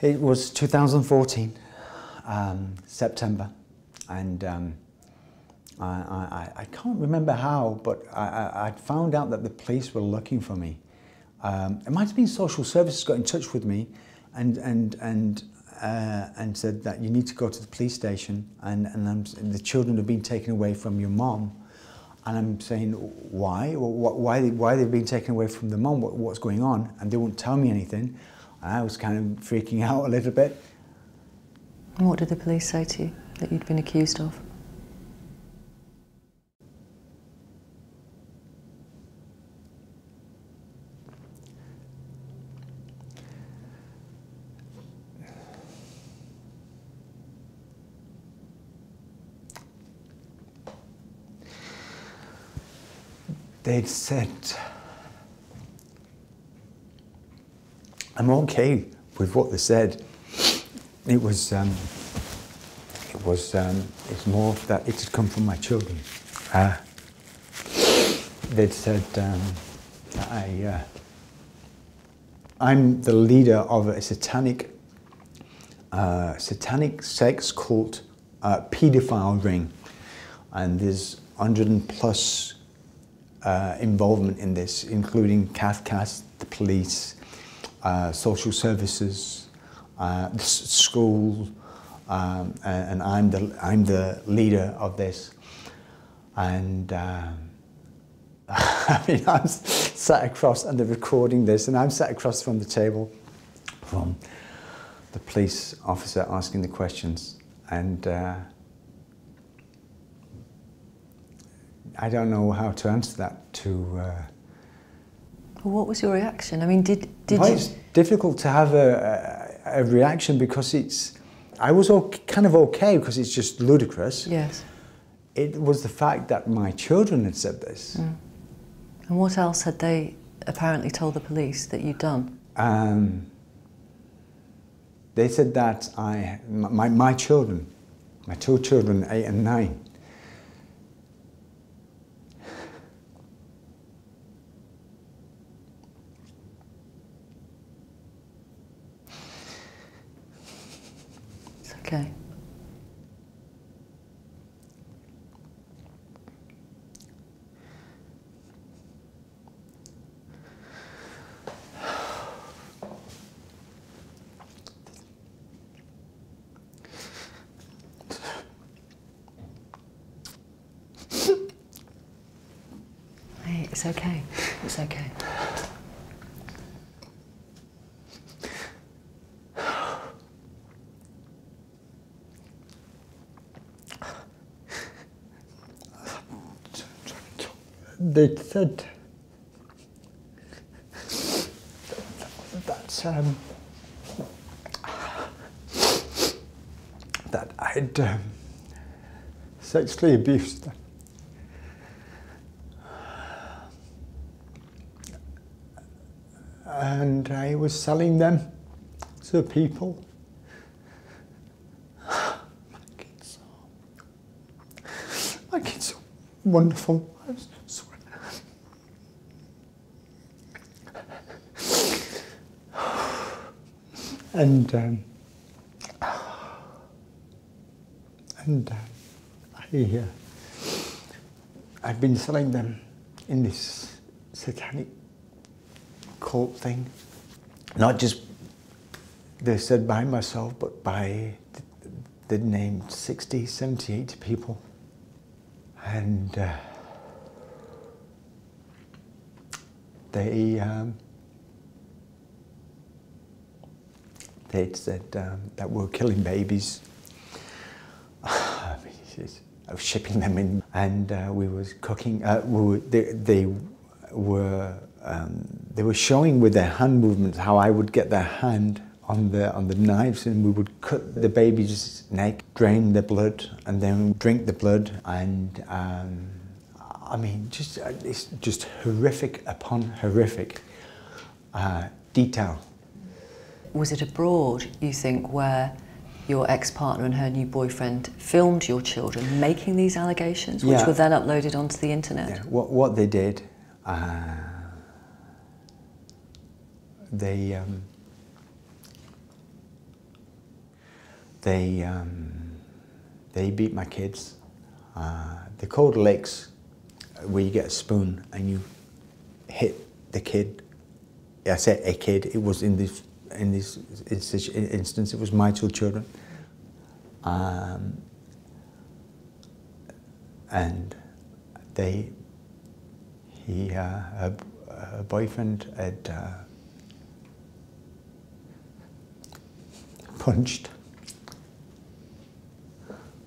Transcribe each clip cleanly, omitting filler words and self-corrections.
It was 2014, September, and I can't remember how, but I found out that the police were looking for me. It might have been social services got in touch with me and said that you need to go to the police station and the children have been taken away from your mom. And I'm saying, why? Why they've been taken away from the mom? What's going on? And they won't tell me anything. And I was kind of freaking out a little bit. And what did the police say to you that you'd been accused of? They'd said, I'm okay with what they said. It's more that it had come from my children. They'd said that I'm the leader of a satanic sex cult paedophile ring, and there's 100+ involvement in this, including CAFCAS, the police, social services, the school, and I'm the leader of this. And I mean, I'm sat across, and they're recording this, and I'm sat across from the table from the police officer asking the questions, and I don't know how to answer that to... Well, what was your reaction? I mean, did you... It's difficult to have a reaction because I was kind of okay because it's just ludicrous. Yes. It was the fact that my children had said this. Mm. And what else had they apparently told the police that you'd done? They said that my children, my two children, 8 and 9, Okay. Hey, it's okay. It's okay. They said that I'd sexually abused them. And I was selling them to people. My kids are wonderful. I swear. I've been selling them in this satanic cult thing. Not just, they said by myself, but by, they named 60, 70, 80 people. And they'd said that we're killing babies. I was shipping them in, and we was cooking. They were showing with their hand movements how I would get their hand on the knives, and we would cut the baby's neck, drain the blood, and then drink the blood. And I mean, it's just horrific upon horrific detail. Was it abroad, you think, where your ex-partner and her new boyfriend filmed your children making these allegations, which were then uploaded onto the internet? Yeah. What they did, they beat my kids. They're called licks, where you get a spoon and you hit the kid. I said a kid. It was in this instance, it was my two children. And her boyfriend had punched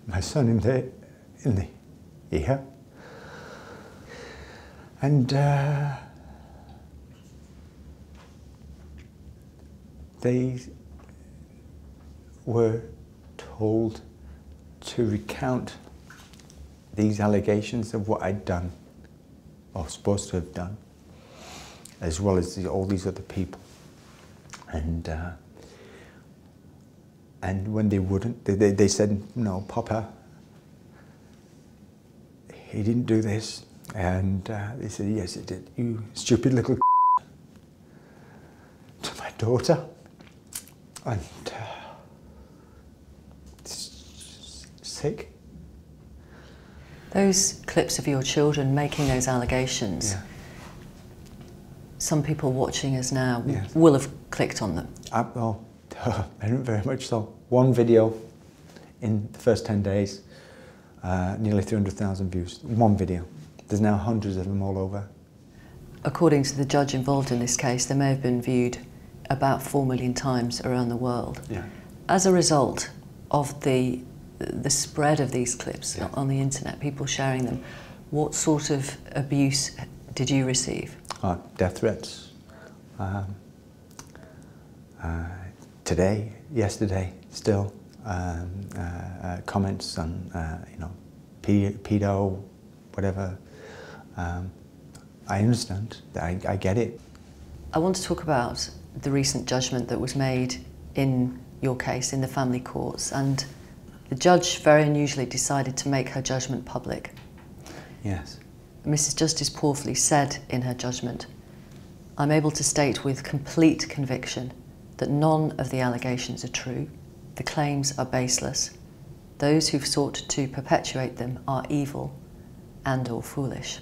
my son in the ear, and they were told to recount these allegations of what I'd done, or supposed to have done, as well as all these other people. And when they wouldn't, they said, "No, Papa, he didn't do this." And they said, "Yes, he did, you stupid little to my daughter." And it's sick. Those clips of your children making those allegations, Yeah. Some people watching us now Yes. will have clicked on them. Oh, very much so. One video in the first 10 days, nearly 300,000 views. One video. There's now hundreds of them all over. According to the judge involved in this case, they may have been viewed about 4 million times around the world. Yeah. As a result of the spread of these clips Yeah. on the internet, people sharing them, what sort of abuse did you receive? Death threats. Today, yesterday, still comments on pedo, whatever. I understand. I get it. I want to talk about the recent judgment that was made in your case in the family courts, and the judge very unusually decided to make her judgment public. Yes. Mrs. Justice Porfley said in her judgment, "I'm able to state with complete conviction that none of the allegations are true, the claims are baseless, those who've sought to perpetuate them are evil and or foolish."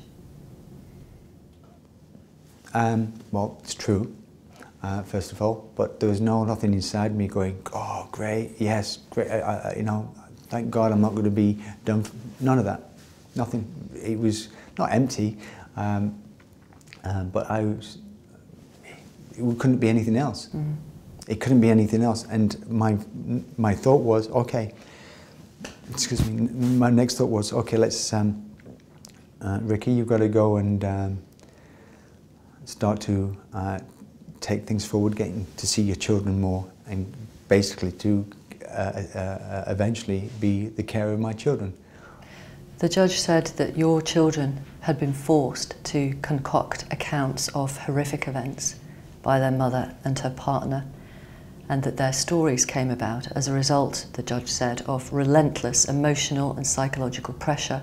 Well, it's true, first of all, but there was nothing inside me going, "Oh, great, yes, great, thank God I'm not going to be done." None of that, nothing. It was not empty, but it couldn't be anything else. Mm. It couldn't be anything else, and my thought was, okay, excuse me, my next thought was, okay, let's, Ricky, you've got to go and start to take things forward, getting to see your children more, and basically to eventually be the carer of my children. The judge said that your children had been forced to concoct accounts of horrific events by their mother and her partner, and that their stories came about as a result, the judge said, of relentless emotional and psychological pressure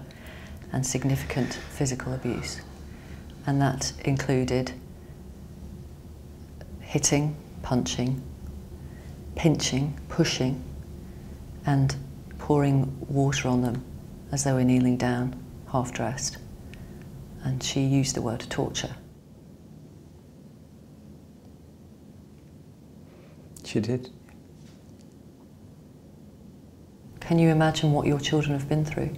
and significant physical abuse. And that included hitting, punching, pinching, pushing, and pouring water on them as they were kneeling down, half-dressed. And she used the word torture. She did. Can you imagine what your children have been through?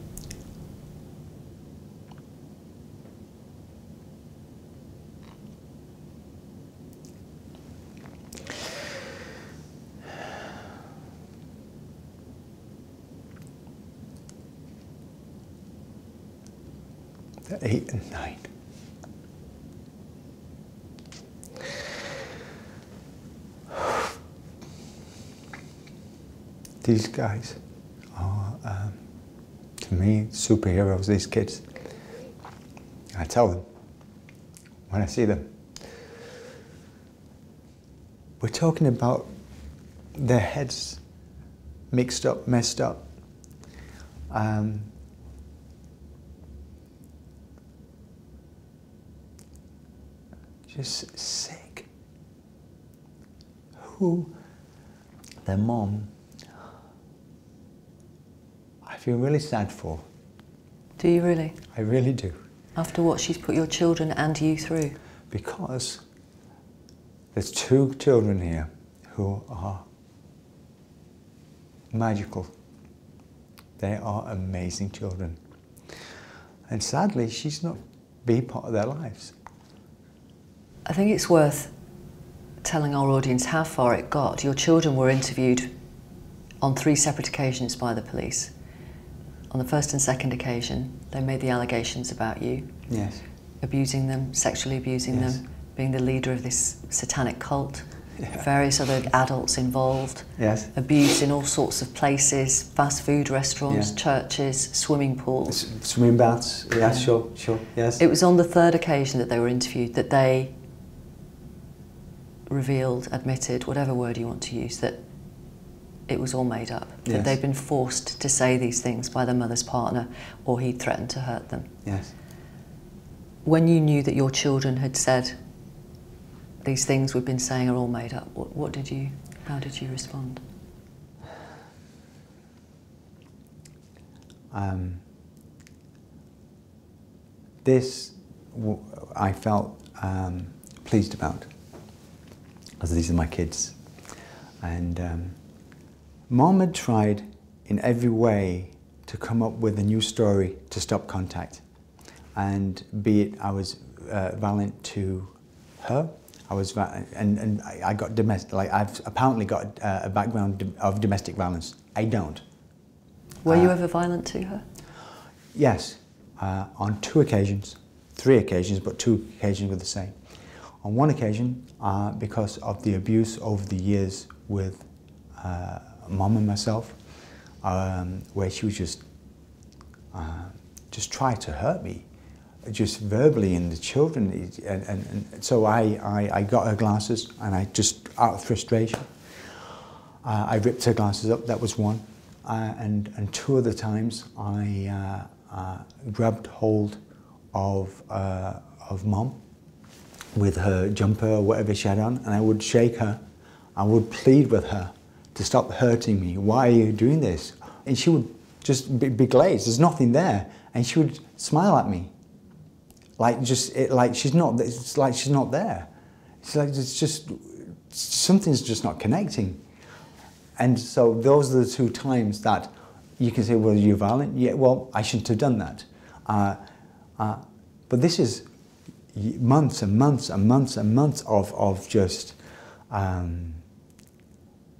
They're 8 and 9. These guys are, to me, superheroes, these kids. I tell them when I see them. We're talking about their heads mixed up, messed up. Just sick. Their mom I feel really sad for. Do you really? I really do. After what she's put your children and you through? Because there's 2 children here who are magical. They are amazing children. And sadly, she's not being part of their lives. I think it's worth telling our audience how far it got. Your children were interviewed on 3 separate occasions by the police. On the first and second occasion, they made the allegations about you. Yes. Abusing them, sexually abusing Yes. them, being the leader of this satanic cult, various other adults involved, Yes. abuse in all sorts of places, fast food restaurants, Yeah. churches, swimming pools. Swimming baths, yes, sure, yes. It was on the 3rd occasion that they were interviewed that they revealed, admitted, whatever word you want to use, that it was all made up, that Yes. they'd been forced to say these things by their mother's partner, or he threatened to hurt them. Yes. When you knew that your children had said these things we've been saying are all made up, how did you respond? I felt pleased about, as these are my kids. And Mom had tried in every way to come up with a new story to stop contact. And be it I was violent to her, I got domestic, like I've apparently got a background of domestic violence. I don't. Were you ever violent to her? Yes, on 2 occasions, 3 occasions, but 2 occasions were the same. On 1 occasion, because of the abuse over the years with Mom and myself, where she was just tried to hurt me, just verbally, and the children, and so I got her glasses, and I just, out of frustration, I ripped her glasses up. That was 1, and 2 other times I grabbed hold of Mom with her jumper or whatever she had on, and I would shake her. I would plead with her to stop hurting me. Why are you doing this? And she would just be glazed. There's nothing there, and she would smile at me, like she's not. It's like she's not there. It's like it's just something's just not connecting. And so those are the 2 times that you can say, well, you're violent. Yeah, well, I shouldn't have done that. But this is months and months and months and months of just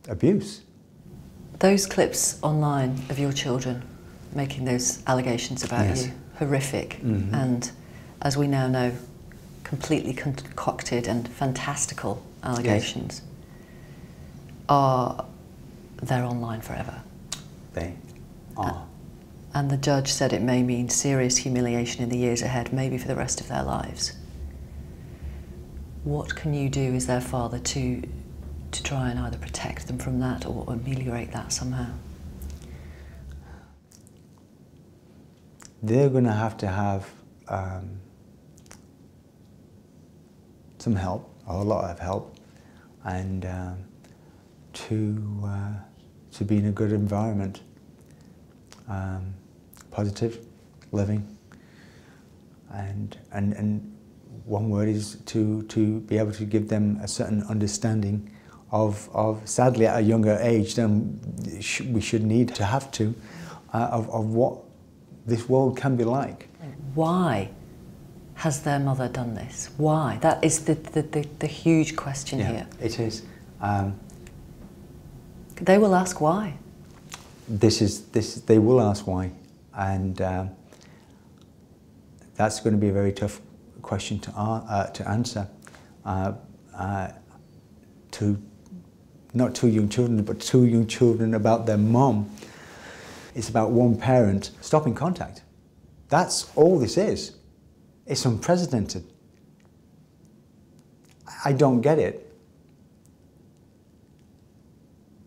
abuse. Those clips online of your children making those allegations about Yes. you, horrific, and as we now know, completely concocted and fantastical allegations, they're online forever. They are. And the judge said it may mean serious humiliation in the years ahead, maybe for the rest of their lives. What can you do as their father to try and either protect them from that or ameliorate that somehow? They're going to have some help, or a lot of help, and to be in a good environment, positive living, and one word is to be able to give them a certain understanding of sadly at a younger age than we should need to have to, of what this world can be like. Why has their mother done this? Why? That is the huge question here. It is. They will ask why. They will ask why, and that's going to be a very tough question to answer. To not 2 young children, but 2 young children about their mom. It's about one parent stopping contact. That's all this is. It's unprecedented. I don't get it.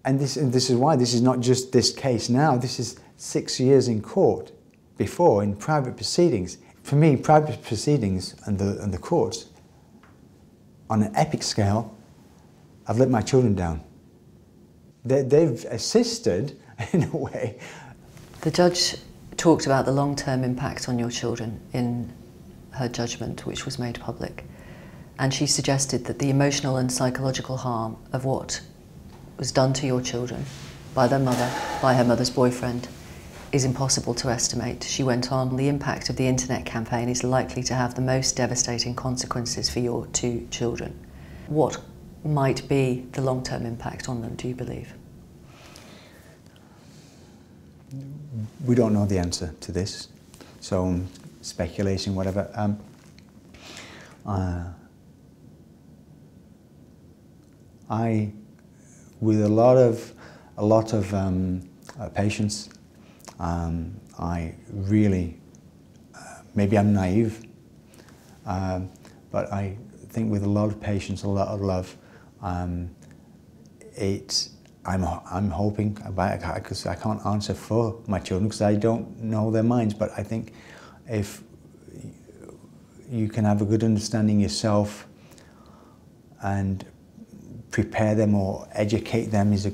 And this is why this is not just this case now. This is 6 years in court before, in private proceedings. For me, private proceedings and the courts, on an epic scale, I've let my children down. They've assisted, in a way, The judge talked about the long-term impact on your children in her judgment, which was made public. And she suggested that the emotional and psychological harm of what was done to your children by their mother, by her mother's boyfriend, is impossible to estimate. She went on, the impact of the internet campaign is likely to have the most devastating consequences for your 2 children. What might be the long-term impact on them, do you believe? We don't know the answer to this, so speculation, whatever. With a lot of patience, I really, maybe I'm naive, but I think with a lot of patience, a lot of love, I'm hoping, because I can't answer for my children because I don't know their minds, but I think if you can have a good understanding yourself and prepare them, or educate them is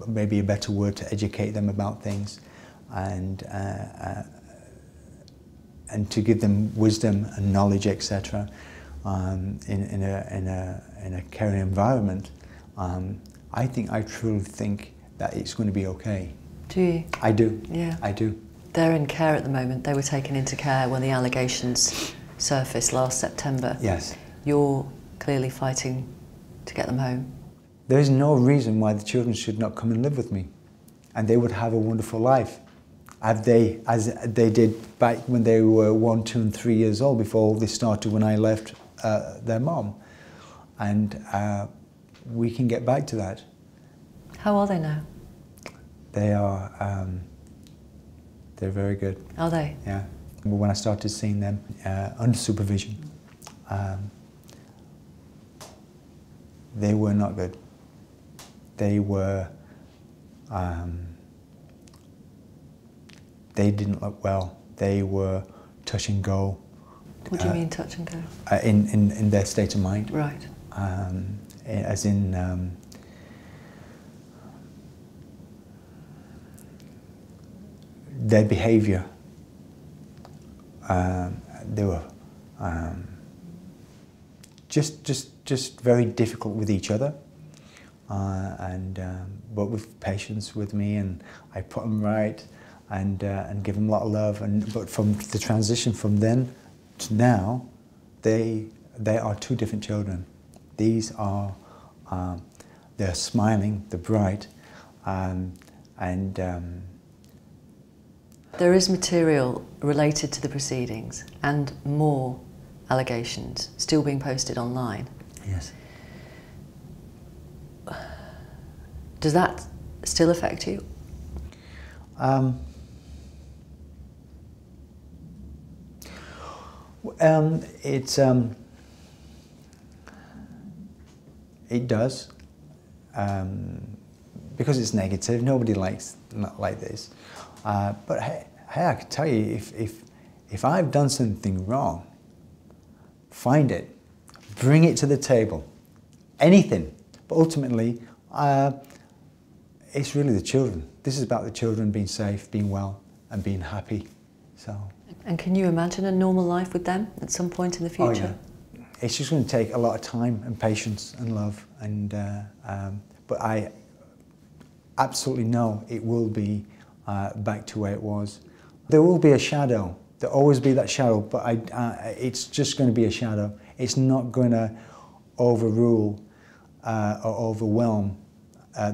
maybe a better word, to educate them about things, and to give them wisdom and knowledge, etc. In a caring environment. I truly think that it's going to be okay. Do you? I do. Yeah. I do. They're in care at the moment. They were taken into care when the allegations surfaced last September. Yes. You're clearly fighting to get them home. There is no reason why the children should not come and live with me, and they would have a wonderful life, as they did back when they were 1, 2 and 3 years old, before all this started, when I left their mom. And we can get back to that. How are they now? They are, they're very good. Are they? Yeah. When I started seeing them under supervision, they were not good. They were, they didn't look well. They were touch and go. What do you mean touch and go? In their state of mind. Right. As in, their behaviour. They were just very difficult with each other, but with patience with me, and I put them right, and give them a lot of love. But from the transition from then to now, they are 2 different children. These are, they're smiling, they're bright, There is material related to the proceedings and more allegations still being posted online. Yes. Does that still affect you? It does, because it's negative. Nobody likes not like this. But hey, I can tell you, if I've done something wrong, find it, bring it to the table, anything. But ultimately, it's really the children. This is about the children being safe, being well, and being happy. So. And can you imagine a normal life with them at some point in the future? Oh, yeah. It's just going to take a lot of time and patience and love, but I absolutely know it will be back to where it was. There will be a shadow. There'll always be that shadow, but it's just going to be a shadow. It's not going to overrule or overwhelm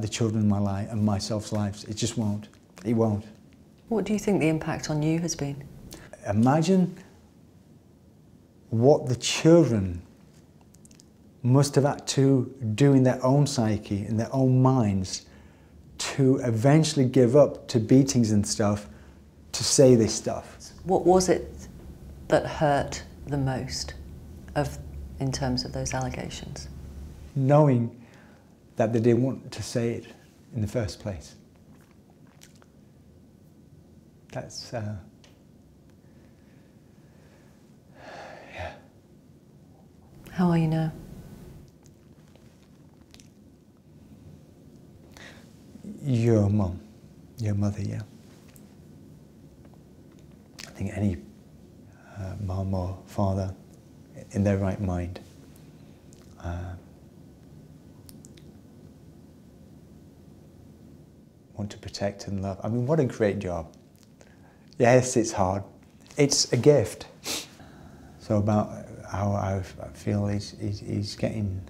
the children in my life and myself's lives. It just won't. It won't. What do you think the impact on you has been? Imagine what the children must have had to do in their own psyche, in their own minds, to eventually give up to beatings and stuff, to say this stuff. What was it that hurt the most in terms of those allegations? Knowing that they didn't want to say it in the first place. That's, yeah. How are you now? Your mum, your mother, yeah. think any mum or father in their right mind want to protect and love. I mean, what a great job. Yes, it's hard. It's a gift. So about how I feel he's getting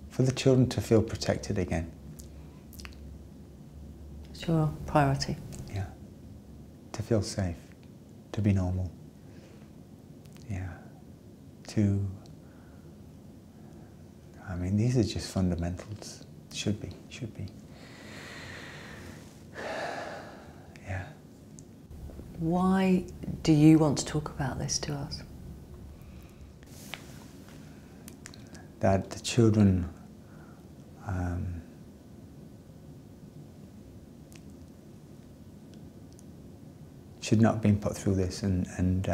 for the children to feel protected again. It's your priority. Yeah. To feel safe, to be normal. Yeah. I mean, these are just fundamentals. Should be. Yeah. Why do you want to talk about this to us? That the children should not have been put through this, and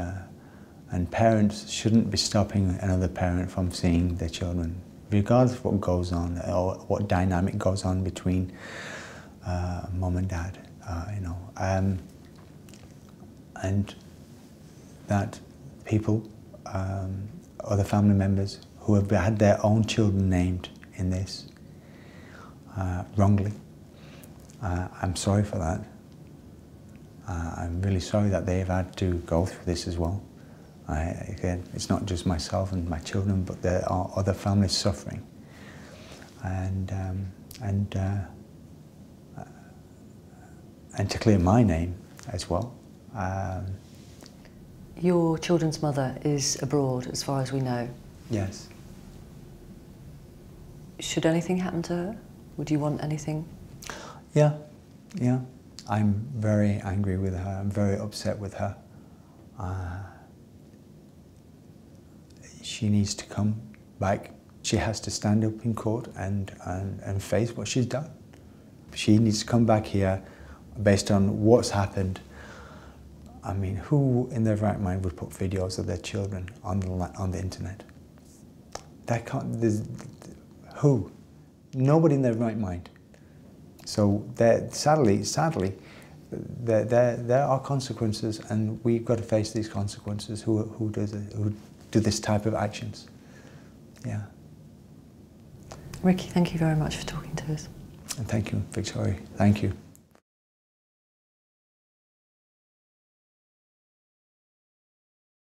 parents shouldn't be stopping another parent from seeing their children, regardless of what goes on or what dynamic goes on between mum and dad, you know, and that people, other family members who have had their own children named in this wrongly. I'm sorry for that. I'm really sorry that they've had to go through this as well. Again, it's not just myself and my children, but there are other families suffering. And to clear my name as well. Your children's mother is abroad, as far as we know. Yes. Should anything happen to her? Would you want anything? Yeah. I'm very angry with her. I'm very upset with her. She needs to come back. She has to stand up in court and face what she's done. She needs to come back here based on what's happened. I mean, who in their right mind would put videos of their children on the internet? That can't. Who? Nobody in their right mind. So sadly, there are consequences, and we've got to face these consequences. Who do this type of actions? Yeah. Ricky, thank you very much for talking to us. And thank you, Victoria. Thank you.